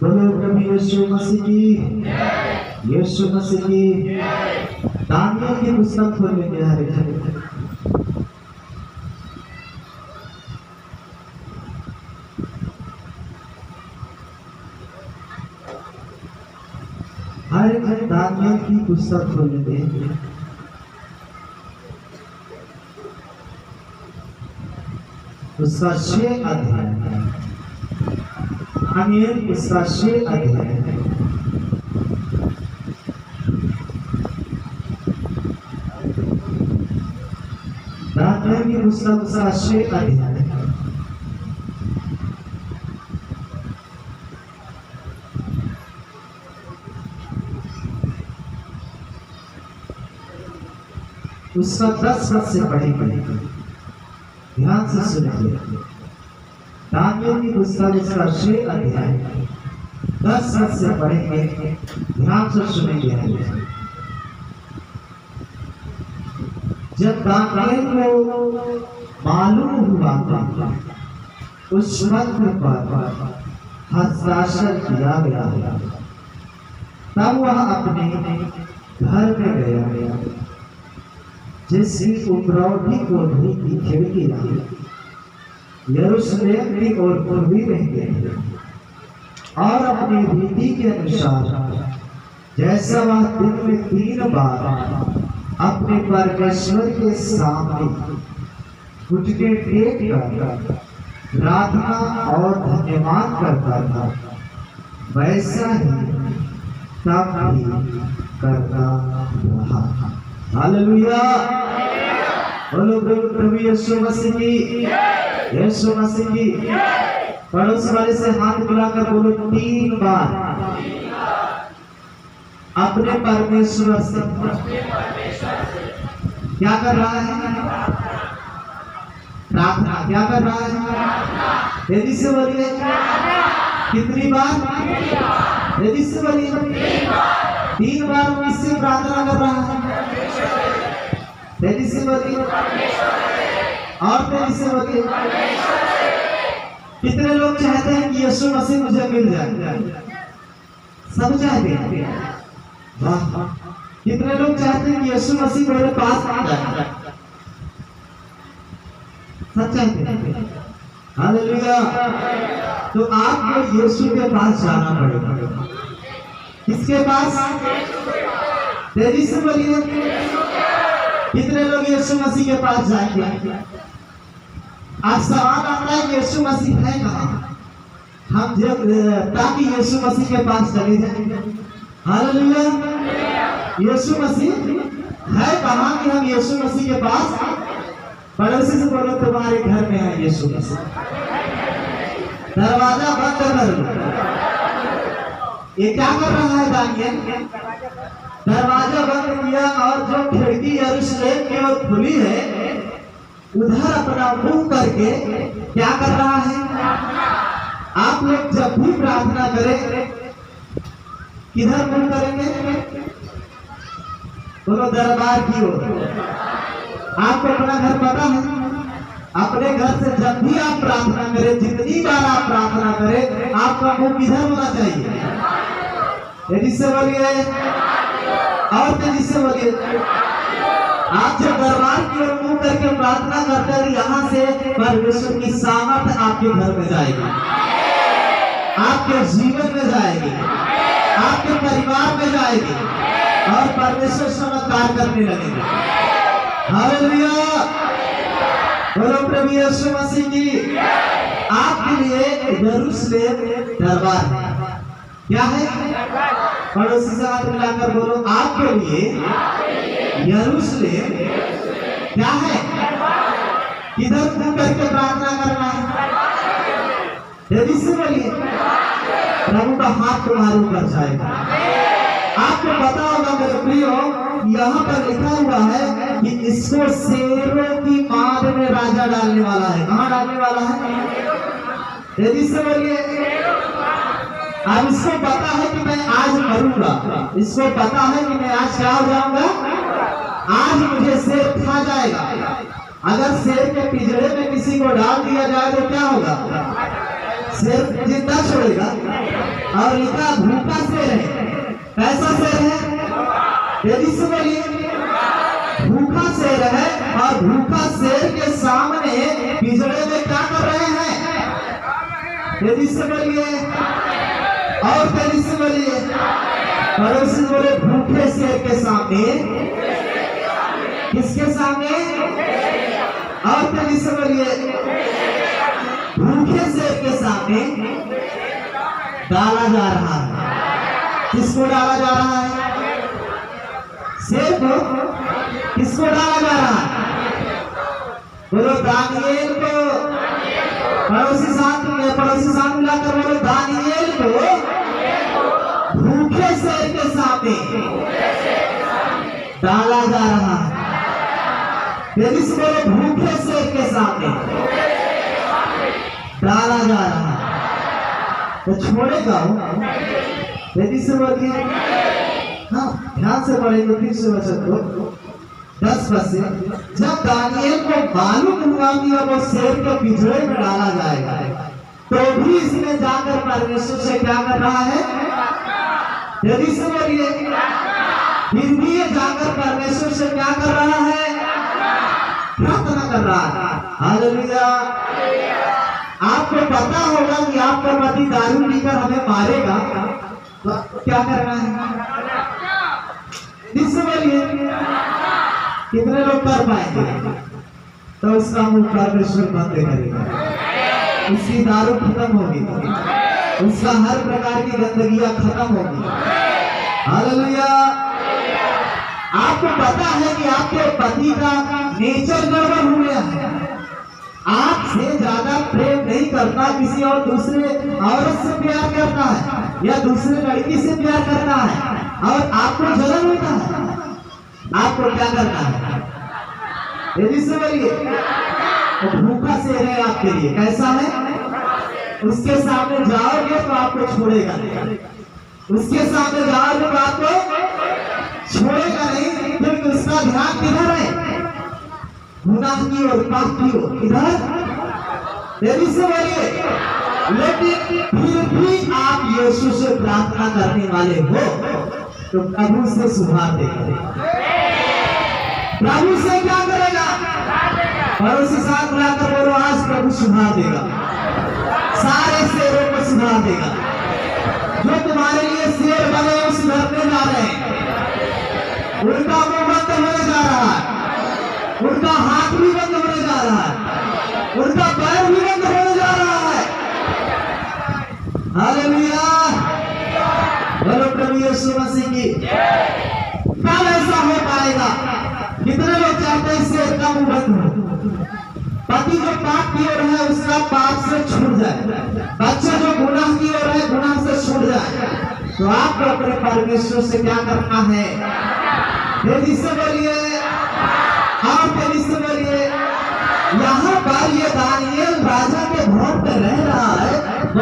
बोलो प्रभु यीशु मसीह की, यीशु मसीह की। दानियल की पुस्तक खोल लेंगे हर एक। हर एक दानियल की पुस्तक खोल लेंगे। उसका 6 अध्याय, दानियल उसका 6 अध्याय। दानियल की पुस्तक उसका 6 अध्याय। उसका 10 पद से पढ़ेंगे, ध्यान से सुनिए। दानियल की पुस्तक उसका 6 अध्याय 10 पद से पढ़ेंगे, ध्यान से सुनेंगे। जब दानियल को मालूम हुआ था उस पत्र पर हस्ताक्षर किया गया है, तब वह अपने घर में गया, जिसकी उपरौठी कोठरी की खिड़कियां यरूशलेम की ओर पूर्वी रहते थे, और अपनी रीति के अनुसार जैसा वह दिन में 3 बार अपने परमेश्वर के सामने घुटने टेक कर प्रार्थना और धन्यवाद करता था, वैसा ही तब भी करता रहा। हालेलुया। बोलो प्रभु यीशु मसीह की, यीशु मसीह की। पड़ोस वाले से हाथ मिलाकर बोलो 3 बार अपने परमेश्वर से क्या कर रहा है? प्रार्थना। क्या कर रहा है? तेजी से बोलिए। कितनी बार? तेजी से बोलिए। 3 बार किससे प्रार्थना कर रहा है? तेजी से बोलिए। और तेजी से बोलिए। कितने लोग चाहते हैं कि यीशु मसीह मुझे मिल जाए? सब चाहते हैं। वाह। कितने लोग चाहते हैं कि यीशु मसीह मेरे पास आ जाए? सब चाहते हैं। हालेलुया। तो आपको यीशु के पास जाना पड़ेगा। किसके पास? तेजी से बोलिए। कितने लोग यीशु मसीह के पास जाएंगे? आज सवाल आता है यीशु मसीह है कहाँ? हम जब ताकि यीशु मसीह के पास चले जाएंगे। हालेलुया। यीशु मसीह है कहाँ कि हम यीशु मसीह के पास? पड़ोसी से बोलो तुम्हारे घर में है यीशु मसीह। दरवाजा बंद कर लो। ये क्या कर रहा है दानियल? दरवाजा बंद किया और जो खिड़की यरूशलेम की ओर खुली है उधर अपना मुंह करके क्या कर रहा है? आप लोग जब भी प्रार्थना करें किधर मुंह करेंगे? बोलो दरबार की ओर। आपको अपना घर पता है? अपने घर से जब भी आप प्रार्थना करें, जितनी बार आप प्रार्थना करें, आपका मुंह किधर होना चाहिए? तेजी से बोलिए। और तेजी से बोलिए। आप जब दरबार की ओर मुंह करके प्रार्थना करते हैं, यहाँ से परमेश्वर की सामर्थ आपके घर में जाएगी, आपके जीवन में जाएगी, आपके परिवार में जाएगी, और परमेश्वर चमत्कार करने लगेगा। हालेलुया। बोलो प्रभु यीशु मसीह की। आपके लिए यरूशलेम दरबार है। क्या है? पड़ोसी से हाथ मिलाकर बोलो आपके लिए यरूशलेम क्या है? किधर मुंह करके प्रार्थना करना है? तेजी से बोलिए। प्रभु का हाथ तुम्हारे ऊपर जाएगा। आपको पता होगा मेरे प्रियो, यहाँ पर लिखा हुआ है कि इसको शेरों की माद में राजा डालने वाला है। कहाँ डालने वाला है? तेजी से बोलिए। अब इसको पता है कि मैं आज मरूंगा, इसको पता है कि मैं आज क्या हो जाऊंगा? आज मुझे शेर खा जाएगा। अगर शेर के पिंजरे में किसी को डाल दिया जाए तो क्या होगा? शेर जिंदा छोड़ेगा। और लिखा भूखा शेर है। कैसा शेर है? तेजी से बोलिए। भूखा शेर है और भूखा शेर के सामने पिंजरे में क्या कर रहे हैं? तेजी से बोलिए और तेजी से बोलिए। पड़ोसी बोले भूखे शेर के सामने, किसके सामने? और तेजी से बोलिए। भूखे शेर के सामने डाला जा रहा है। किसको डाला जा रहा है? शेर को। किसको डाला जा रहा है? बोलो दानिएल को। पड़ोसी साथ मिलाकर बोलो दानिएल को भूखे शेर के सामने डाला जा रहा है। तेजी से बोलो भूखे शेर के सामने डाला जा रहा है। तो छोड़ेगा वो? तेजी से बोलिए। हाँ, ध्यान से पढ़ेंगे फिर से वचन को 10 पद से। जब दानिएल को मालूम हुआ कि अब वो शेर के पिंजरे में डाला जाएगा, तो भी इसने जाकर परमेश्वर से क्या कर रहा है? तेजी से बोलिए। फिर भी ये जाकर परमेश्वर से क्या कर रहा है? प्रार्थना कर रहा है। हालेलुया। आपको पता होगा कि आपका पति दारू पीकर हमें मारेगा, तो आपको क्या करना है? जिससे बोलिए कितने लोग कर पाएंगे? तो उसका मुंह परमेश्वर बंद करेगा, उसकी दारू खत्म होगी, उसका हर प्रकार की गंदगियां खत्म होगी। हालेलुया। आपको पता है कि आपके पति का नेचर गड़बड़ हो गया है। आपसे ज्यादा प्रेम नहीं करता, किसी और दूसरे औरत से प्यार करता है या दूसरे लड़की से प्यार करता है और आपको जलन होता है। आपको क्या करना है? तेजी से बोलिए। तो भूखा शेर है आपके लिए। कैसा है? उसके सामने जाओगे तो आपको छोड़ेगा नहीं। उसके सामने जाओगे तो आपको छोड़ेगा नहीं, क्योंकि उसका ध्यान किधर है? गुनाह की ओर, पाप की ओर। इधर तेजी से बोलिए। लेकिन फिर भी आप यीशु से प्रार्थना करने वाले हो तो प्रभु से सुधार देगा। प्रभु से क्या करेगा? पड़ोसी साथ मिलाकर बोलो आज प्रभु सुधार देगा। सारे शेरों को सुधार देगा। जो तुम्हारे लिए शेर बने उस सुधरने जा रहे हैं। उनका मुंह बंद होने जा रहा है, उनका हाथ भी बंद होने जा रहा है, उनका पैर भी बंद होने जा रहा है। हालेलुया। बोलो प्रभु यीशु मसीह की। कब ऐसा हो पाएगा? कितने लोग चाहते हैं शेर का मुंह बंद हो? पति जो पाप की ओर है उसका पाप से छूट जाए, बच्चा जो गुनाह की ओर है गुनाह से छूट जाए। तो आपको अपने परमेश्वर से क्या करना है? तेजी से